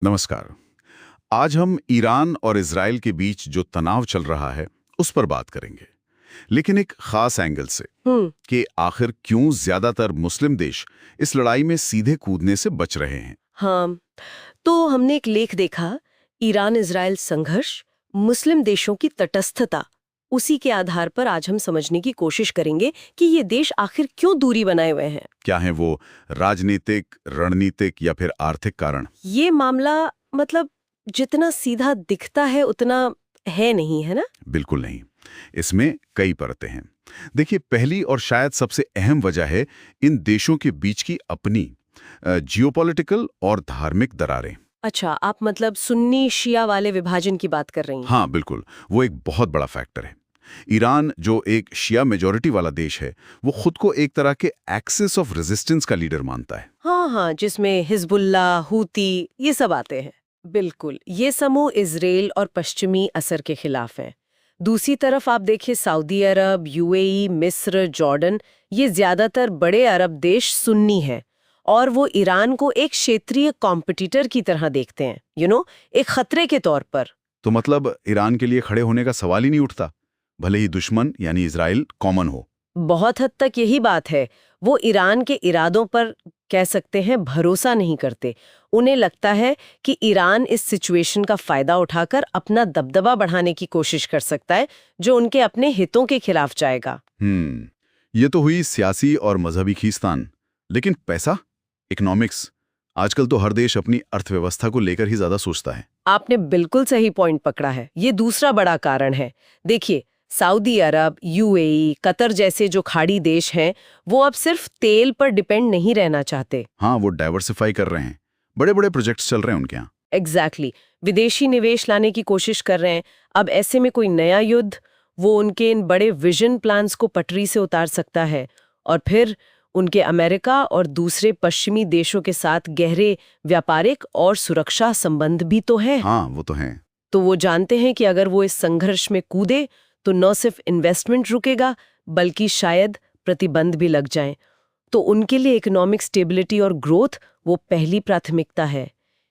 नमस्कार। आज हम ईरान और इजराइल के बीच जो तनाव चल रहा है उस पर बात करेंगे, लेकिन एक खास एंगल से कि आखिर क्यों ज्यादातर मुस्लिम देश इस लड़ाई में सीधे कूदने से बच रहे हैं। हाँ, तो हमने एक लेख देखा, ईरान इजराइल संघर्ष, मुस्लिम देशों की तटस्थता। उसी के आधार पर आज हम समझने की कोशिश करेंगे कि ये देश आखिर क्यों दूरी बनाए हुए हैं। क्या है वो राजनीतिक, रणनीतिक या फिर आर्थिक कारण? ये मामला मतलब जितना सीधा दिखता है उतना है नहीं, है ना? बिल्कुल नहीं, इसमें कई परतें हैं। देखिए, पहली और शायद सबसे अहम वजह है इन देशों के बीच की अपनी जियोपॉलिटिकल और धार्मिक दरारें। अच्छा, आप मतलब सुन्नी शिया वाले विभाजन की बात कर रही हैं। हाँ बिल्कुल, वो एक बहुत बड़ा फैक्टर है। ईरान जो एक शिया मेजॉरिटी वाला देश है, वो खुद को एक तरह के एक्सिस ऑफ रेजिस्टेंस का लीडर मानता है। हाँ हाँ, जिसमें हिजबुल्लाह, हूती ये सब आते हैं। बिल्कुल, ये समूह इजराइल और पश्चिमी असर के खिलाफ हैं। दूसरी तरफ आप देखिए सऊदी अरब, यूएई, मिस्र, जॉर्डन, ये ज्यादातर बड़े अरब देश सुन्नी हैं और वो ईरान को एक क्षेत्रीय कॉम्पिटिटर की तरह देखते हैं, एक खतरे के तौर पर। तो मतलब ईरान के लिए खड़े होने का सवाल ही नहीं उठता, भले ही दुश्मन यानी इजराइल कॉमन हो। बहुत हद तक यही बात है। वो ईरान के इरादों पर कह सकते हैं भरोसा नहीं करते। उन्हें लगता है कि ईरान इस सिचुएशन का फायदा उठाकर अपना दबदबा बढ़ाने की कोशिश कर सकता है, जो उनके अपने हितों के खिलाफ जाएगा। ये तो हुई सियासी और मजहबी खींचतान, लेकिन पैसा, इकोनॉमिक्स, आजकल तो हर देश अपनी अर्थव्यवस्था को लेकर ही ज्यादा सोचता है। आपने बिल्कुल सही पॉइंट पकड़ा है। ये दूसरा बड़ा कारण है। देखिए, सऊदी अरब, यूएई, कतर जैसे जो खाड़ी देश हैं, वो अब सिर्फ तेल पर डिपेंड नहीं रहना चाहते। हाँ, वो डाइवर्सिफाई कर रहे हैं, बड़े बड़े प्रोजेक्ट्स चल रहे हैं उनके यहाँ। एग्जैक्टली, विदेशी निवेश लाने की कोशिश कर रहे हैं। अब ऐसे में कोई नया युद्ध, वो उनके इन बड़े विजन प्लान्स को पटरी से उतार सकता है। और फिर उनके अमेरिका और दूसरे पश्चिमी देशों के साथ गहरे व्यापारिक और सुरक्षा संबंध भी तो हैं। हाँ, वो तो हैं। तो वो जानते हैं कि अगर वो इस संघर्ष में कूदे तो न सिर्फ इन्वेस्टमेंट रुकेगा, बल्कि शायद प्रतिबंध भी लग जाएं। तो उनके लिए इकोनॉमिक स्टेबिलिटी और ग्रोथ वो पहली प्राथमिकता है।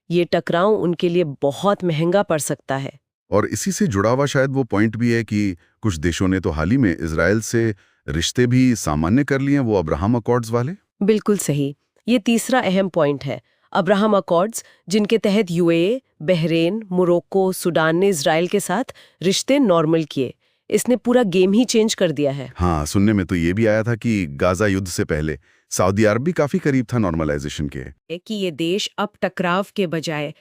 ये टकराव उनके लिए बहुत महंगा पड़ सकता है। और इसी से जुड़ा हुआ शायद वो पॉइंट भी है कि कुछ देशों ने तो हाल ही में इजराइल से रिश्ते भी सामान्य कर लिए हैं, वो अब्राहम अकॉर्ड्स वाले। बिल्कुल सही। ये तीसरा अहम पॉइंट है, अब्राहम अकॉर्ड्स, जिनके तहत यूएई, बहरेन, मोरक्को, सूडान ने इजराइल के साथ रिश्ते नॉर्मल किए। इसने पूरा गेम ही चेंज कर दिया है। हाँ, सुनने में तो ये भी आया था कि गाजा युद्ध से पहले सऊदी अरब भी काफी करीब था नॉर्मलाइजेशन के। कि ये देश अब टकराव के बजाय